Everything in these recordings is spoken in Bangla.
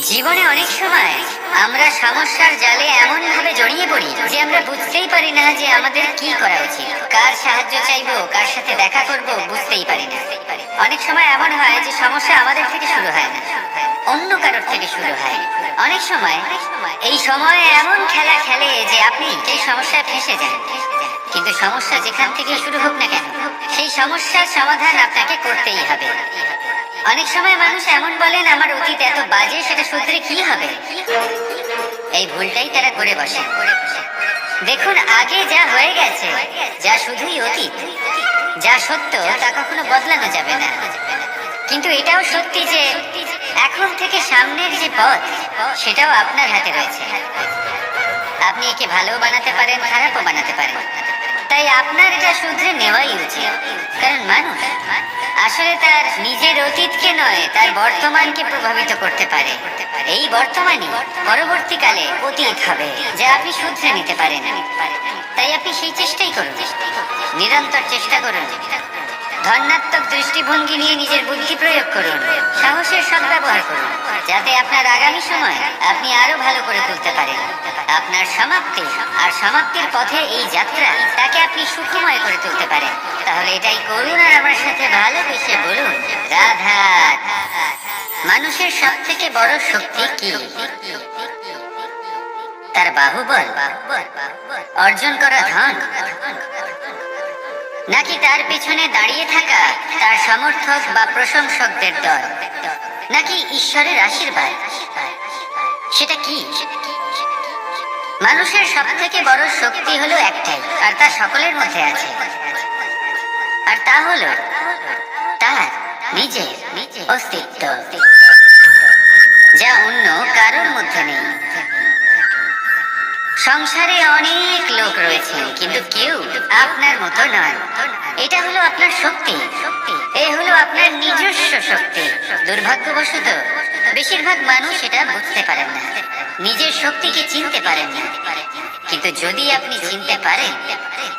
জীবনে অনেক সময় আমরা সমস্যার জালে এমন ভাবে জড়িয়ে পড়ি যে আমরা বুঝতেই পারি না যে আমাদের কি করা উচিত, কার সাহায্য চাইবো, কার সাথে দেখা করব, বুঝতেই পারি না। অনেক সময় এমন হয় যে সমস্যা আমাদের থেকে শুরু হয় না, অন্য কারোর থেকে শুরু হয়। অনেক সময় এই সময়ে এমন খেলা খেলে যে আপনি সেই সমস্যায় ফেঁসে যান। কিন্তু সমস্যা যেখান থেকে শুরু হোক না কেন, সেই সমস্যার সমাধান আপনাকে করতেই হবে। অনেক সময় মানুষ এমন বলেন, আমার অতীত এত বাজে, সেটা শুধরে কি হবে। এই ভুলটাই তারা করে বসে। দেখুন, আগে যা হয়ে গেছে, যা শুধুই অতীত, যা সত্য তা কখনো বদলানো যাবে না। কিন্তু এটাও সত্যি যে এখন থেকে সামনের যে পথ, সেটাও আপনার হাতে রয়েছে। আপনি একে ভালো বানাতে পারেন, খারাপও বানাতে পারেন। তাই আপনার এটা শুধরে নেওয়াই উচিত। কারণ মানুষ আসলে তার নিজের অতীতকে নয়, তার বর্তমানকে প্রভাবিত করতে পারে। এই বর্তমানই পরবর্তীকালে অতীত হবে, যা আপনি শুধরে নিতে পারেন। তাই আপনি সেই চেষ্টাই করুন, নিরন্তর চেষ্টা করুন। ধনাত্মক দৃষ্টিভঙ্গি নিয়ে নিজের বুদ্ধি প্রয়োগ করুন, সাহসের সদ্ব্যবহার করুন, যাতে আপনার আগামী সময় আপনি আরো ভালো করে তুলতে পারেন। আপনার সমাপ্তি আর সমাপ্তির পথে এই যাত্রা, তাকে আপনি সুখময় করে তুলতে পারেন। তাহলে এটাই করুন আর আমার সাথে ভালোবেসে বলুন, রাধা। মানুষের সব থেকে বড় শক্তি কি? তার বাহুবল, অর্জন করা ধন, নাকি তার পেছনে দাঁড়িয়ে থাকা তার সমর্থক বা প্রশংসকদের দল, নাকি ঈশ্বরের আশীর্বাদ? সেটা কি? মানুষের সব থেকে বড় শক্তি হলো একটাই, আর তা সকলের মধ্যে আছে। আর তা হলো তার নিজের অস্তিত্ব, যা অন্য কারোর মধ্যে নেই। সংসারে অনেক লোক রয়েছে, কিন্তু কেউ আপনার মতো নয়। এটা হলো আপনার শক্তি, এই হলো আপনার নিজস্ব শক্তি। দুর্ভাগ্যবশত বেশিরভাগ মানুষ এটা বুঝতে পারেন না, নিজের শক্তিকে চিনতে পারেন না। কিন্তু যদি আপনি চিনতে পারেন,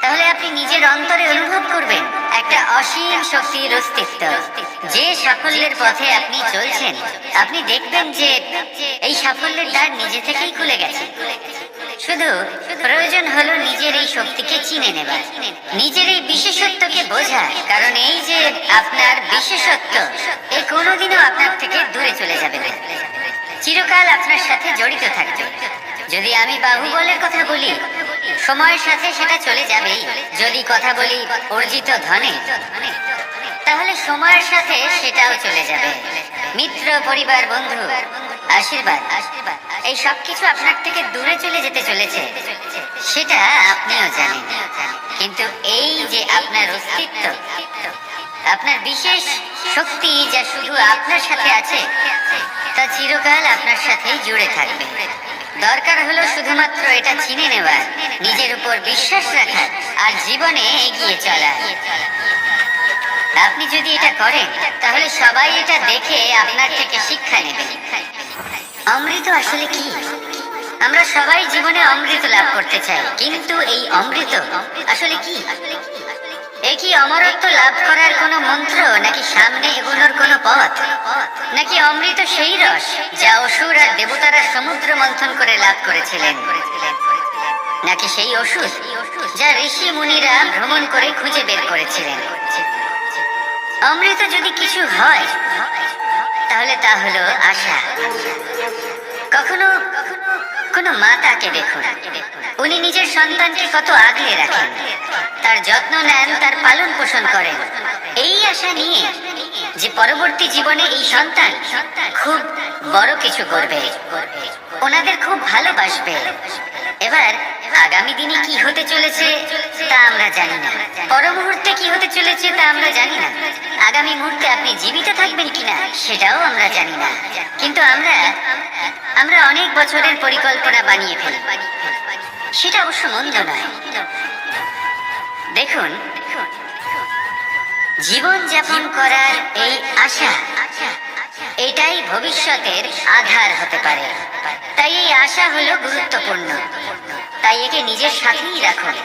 তাহলে আপনি নিজের অন্তরে অনুভব করবেন একটা অসীম শক্তির অস্তিত্ব। যে সাফল্যের পথে আপনি চলছেন, আপনি দেখবেন যে এই সাফল্যের দ্বার নিজে থেকেই খুলে গেছে। শুধু প্রয়োজন হলো নিজের এই শক্তিকে চিনে নেওয়া, নিজের এই বিশেষত্বকে বোঝা। কারণ এই যে আপনার বিশেষত্ব, এ কোনোদিনও আপনার থেকে দূরে চলে যাবে না, চিরকাল আপনার সাথে জড়িত থাকবে। যদি আমি বাহুবলের কথা বলি, সময়ের সাথে সেটা চলে যাবেই। যদি কথা বলি অর্জিত ধনে, তাহলে সময়ের সাথে সেটাও চলে যাবে। মিত্র, পরিবার, বন্ধু, আশীর্বাদ, এই সব কিছু আপনার থেকে দূরে চলে যেতে চলেছে, সেটা আপনিও জানেন। কিন্তু এই যে আপনার অস্তিত্ব, আপনার বিশেষ শক্তি, যা শুধু আপনার সাথে আছে, তা চিরকাল আপনার সাথেই জুড়ে থাকবে। দরকার হলো শুধুমাত্র এটা চিনে নেওয়া, নিজের উপর বিশ্বাস রাখা, আর জীবনে এগিয়ে চলা। আপনি যদি এটা করেন, তাহলে সবাই এটা দেখে আপনার থেকে শিক্ষা নেবে। অমৃত আসলে কি? আমরা সবাই জীবনে অমৃত লাভ করতে চাই, কিন্তু এই অমৃত আসলে কি? এ কি অমরত্ব লাভ করার কোনো মন্ত্র, নাকি সামনে এগোনোর কোনো পথ? নাকি অমৃত সেই রস যা অসুর আর দেবতারা সমুদ্র মন্থন করে লাভ করেছিলেন? নাকি সেই ওষুধ যা ঋষি মুনিরা ভ্রমণ করে খুঁজে বের করেছিলেন? অমৃত যদি কিছু হয়, তাহলে তা হলো আশা। কখনো কোনো মাতাকে দেখুন, উনি নিজের সন্তানকে কত আগলে রাখেন, তার যত্ন নেন, তার পালন পোষণ করেন, এই আশা নিয়ে যে পরবর্তী জীবনে এই সন্তান খুব বড় কিছু করবে, ওনাদের খুব ভালোবাসবে। এবার আগামী দিনে কি হতে চলেছে তা আমরা জানি না, পর মুহূর্তে কি হতে চলেছে তা আমরা জানি না, আগামী মুহূর্তে আপনি জীবিত থাকবেন কিনা সেটাও আমরা জানি না। কিন্তু আমরা অনেক বছরের পরিকল্পনা বানিয়ে ফেলি, সেটা অবশ্য মন্দ নয়। দেখুন, জীবন যাপন করার এই আশা, এটাই ভবিষ্যতের আধার হতে পারে। তাই এই আশা হলো গুরুত্বপূর্ণ, তাই একে নিজের সাথেই রাখুন।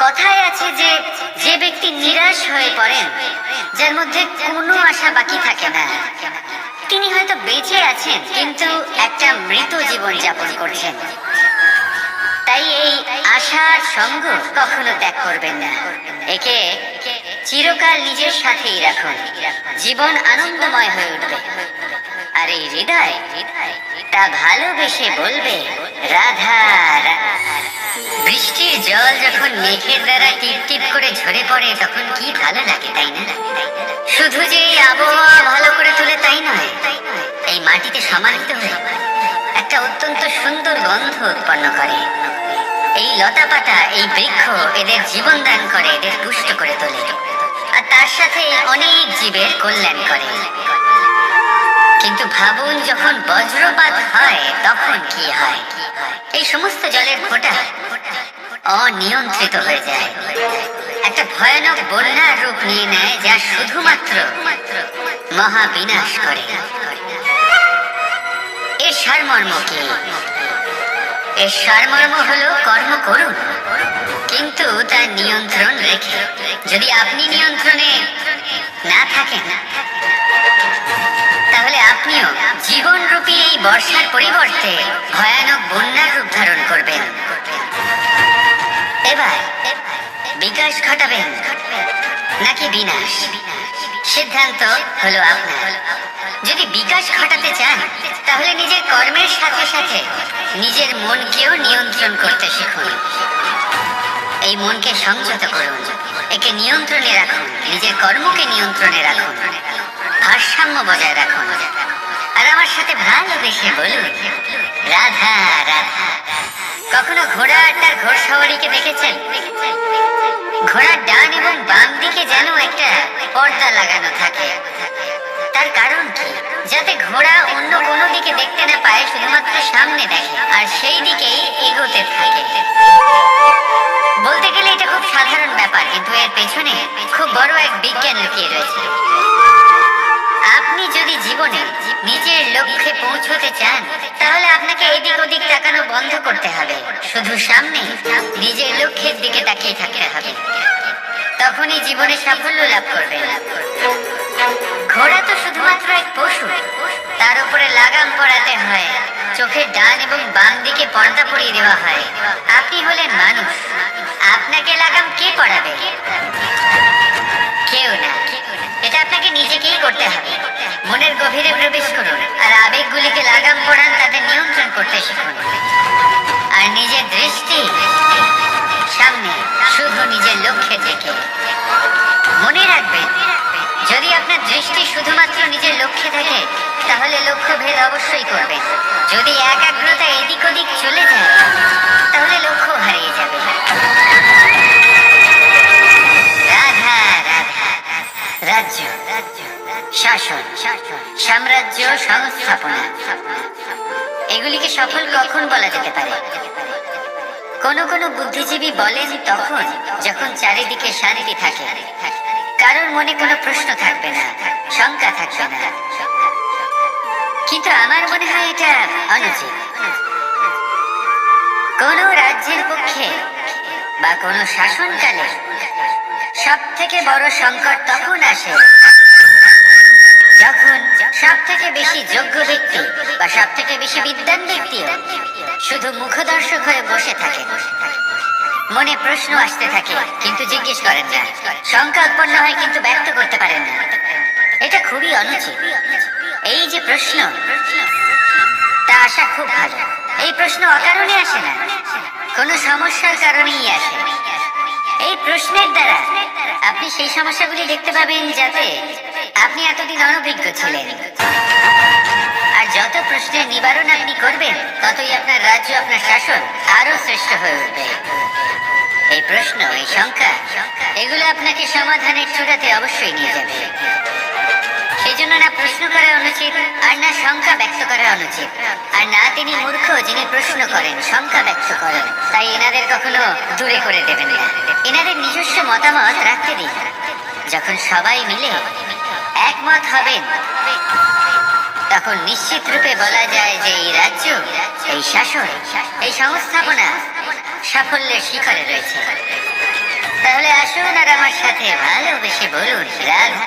কথায় আছে যে যে ব্যক্তি নিরাশ হয়ে পড়েন, যার মধ্যে কোনো আশা বাকি থাকে না, তিনি হয়তো বেঁচে আছেন কিন্তু একটা মৃত জীবন যাপন করছেন। তাই এই আশার সঙ্গ কখনো ত্যাগ করবেন না। একে চিরকাল নিজের সাথেই রাখুন। জীবন আনন্দময় হয়ে উঠবে। আর এই হৃদয় তা ভালোবেসে বলবে রাধা রাধা। বৃষ্টির জল যখন মেঘের দ্বারা টিপ টিপ করে ঝরে পড়ে তখন কি ভালো লাগে, তাই না? শুধু যে এই আবহাওয়া ভালো করে তোলে তাই নয়, এই মাটিতে সমাহিত হয়ে একটা অত্যন্ত সুন্দর গন্ধ উৎপন্ন করে। এই লতা পাতা, এই বৃক্ষ এদের জীবন দান করে, এদের পুষ্ট করে তোলে, আর তার সাথে অনেক জীবের কল্যাণ করে। কিন্তু ভাবুন, যখন বজ্রপাত হয় তখন কি হয়? এই সমস্ত জলের ফোঁটা অনিয়ন্ত্রিত হয়ে যায়, একটা ভয়ানক বন্যার রূপ নিয়ে নেয়, যা শুধুমাত্র মহাবিনাশ করে। এর সারমর্ম কি? এর সারমর্ম হলো কর্ম করুন, কিন্তু তার নিয়ন্ত্রণ রেখে। যদি আপনি নিয়ন্ত্রণে না থাকেন তাহলে আপনিও জীবনরূপী এই বর্ষার পরিবর্তে ভয়ানক বন্যার রূপ ধারণ করবেন। এবার বিকাশ ঘটাবেন নাকি বিনাশ, সিদ্ধান্ত হলো আপনার। যদি বিকাশ ঘটাতে চান তাহলে নিজের কর্মের সাথে সাথে নিজের মনকেও নিয়ন্ত্রণ করতে শিখুন। এই মনকে সংযত করুন, একে নিয়ন্ত্রণে রাখুন, নিজের কর্মকে নিয়ন্ত্রণে রাখুন, ভারসাম্য বজায় রাখুন। আর আমার সাথে ভালোবেসে বলুন রাধা রাধা। কখনো ঘোড়া আর তার ঘোড়সওয়ারিকে দেখেছেন? ঘোড়ার ডান এবং বাম দিকে যেন একটা পর্দা লাগানো থাকে। তার কারণ কি? যাতে ঘোড়া অন্য কোনো দিকে দেখতে না পায়, শুধুমাত্র সামনে দেখে আর সেই দিকেই এগোতে থাকে। বলতে গেলে এটা খুব সাধারণ ব্যাপার, কিন্তু এর পেছনে খুব বড় এক বিজ্ঞান লুকিয়ে রয়েছে। আপনি যদি জীবনে নিজের লক্ষ্যে পৌঁছতে চান তাহলে আপনাকে এদিক ওদিক তাকানো বন্ধ করতে হবে, শুধু সামনে নিজের লক্ষ্যের দিকে তাকিয়ে থাকতে হবে। তখনই জীবনে সাফল্য লাভ করবে। ঘোড়া তো শুধুমাত্র এক পশু, তার উপরে লাগাম পরাতে হয়, চোখের ডান এবং বাম দিকে পর্দা পরিয়ে দেওয়া হয়। আপনি হলেন মানুষ, আপনাকে লাগাম কে পরাবে? কেউ না। এটা আপনাকে নিজেকেই করতে হবে। মনের গভীরে প্রবেশ করুন আর আবেগগুলিকে লাগাম পরান, তাদের নিয়ন্ত্রণ করতে শিখুন। আর নিজের দৃষ্টি সামনে, শুধু নিজের লক্ষ্যে থেকে। মনে রাখবেন, যদি আপনার দৃষ্টি শুধুমাত্র নিজের লক্ষ্যে থাকে তাহলে লক্ষ্য ভেদ অবশ্যই করবেন। যদি একাগ্রতা এদিক ওদিক চলে যায় তাহলে লক্ষ্য হারিয়ে যাবে। রাধা রাধা। রাজ্য, শাসন, সাম্রাজ্য, সংস্থাপনা, এগুলিকে সফল কখন বলা যেতে পারে? কোনো কোনো বুদ্ধিজীবী বলেন তখন যখন চারিদিকে শান্তি থাকে, কারোর মনে কোনো প্রশ্ন থাকবে না, শঙ্কা থাকবে না। কিন্তু আমার মনে হয় এটা অনুচিত। কোন রাজ্যের পক্ষে বা কোন শাসনকালে সব থেকে বড় সংকট তখন আসে যখন সব থেকে বেশি যোগ্য ব্যক্তি বা সব থেকে বেশি বিদ্বান ব্যক্তিও শুধু মুখদর্শক হয়ে বসে থাকে। মনে প্রশ্ন আসতে থাকে কিন্তু জিজ্ঞেস করেন না, শঙ্কা উৎপন্ন হয় কিন্তু ব্যক্ত করতে পারেন না। এটা খুবই অনুচিত। এই যে প্রশ্ন, তা আসা খুব ভালো। এই প্রশ্ন অকারণে আসে না, কোনো সমস্যার কারণেই আসে। এই প্রশ্নের দ্বারা আপনি সেই সমস্যাগুলি দেখতে পাবেন যাতে আপনি এতদিন অনভিজ্ঞ ছিলেন। আর যত প্রশ্নের নিবারণ আপনি করবেন ততই আপনার রাজ্য, আপনার শাসন আরো শ্রেষ্ঠ হয়ে উঠবে। এই প্রশ্ন, এই শঙ্কা, এগুলো আপনাকে সমাধানের চূড়াতে অবশ্যই নিয়ে যাবে। সেই জন্য না প্রশ্ন করা অনুচিত আর না শঙ্কা ব্যক্ত করা অনুচিত। আর না তিনি মূর্খ যিনি প্রশ্ন করেন, শঙ্কা ব্যক্ত করেন। তাই এনাদের কখনো দূরে করে দেবেন না, এনাদের নিজস্ব মতামত রাখতে দিন। যখন সবাই মিলে একমত হবেন তখন নিশ্চিত রূপে বলা যায় যে এই রাজ্য, এই শাসন, এই সংস্থাপনা সাফল্যের শিখরে রয়েছে। তাহলে আসুন আর আমার সাথে ভালোবেসে বলুন রাধা।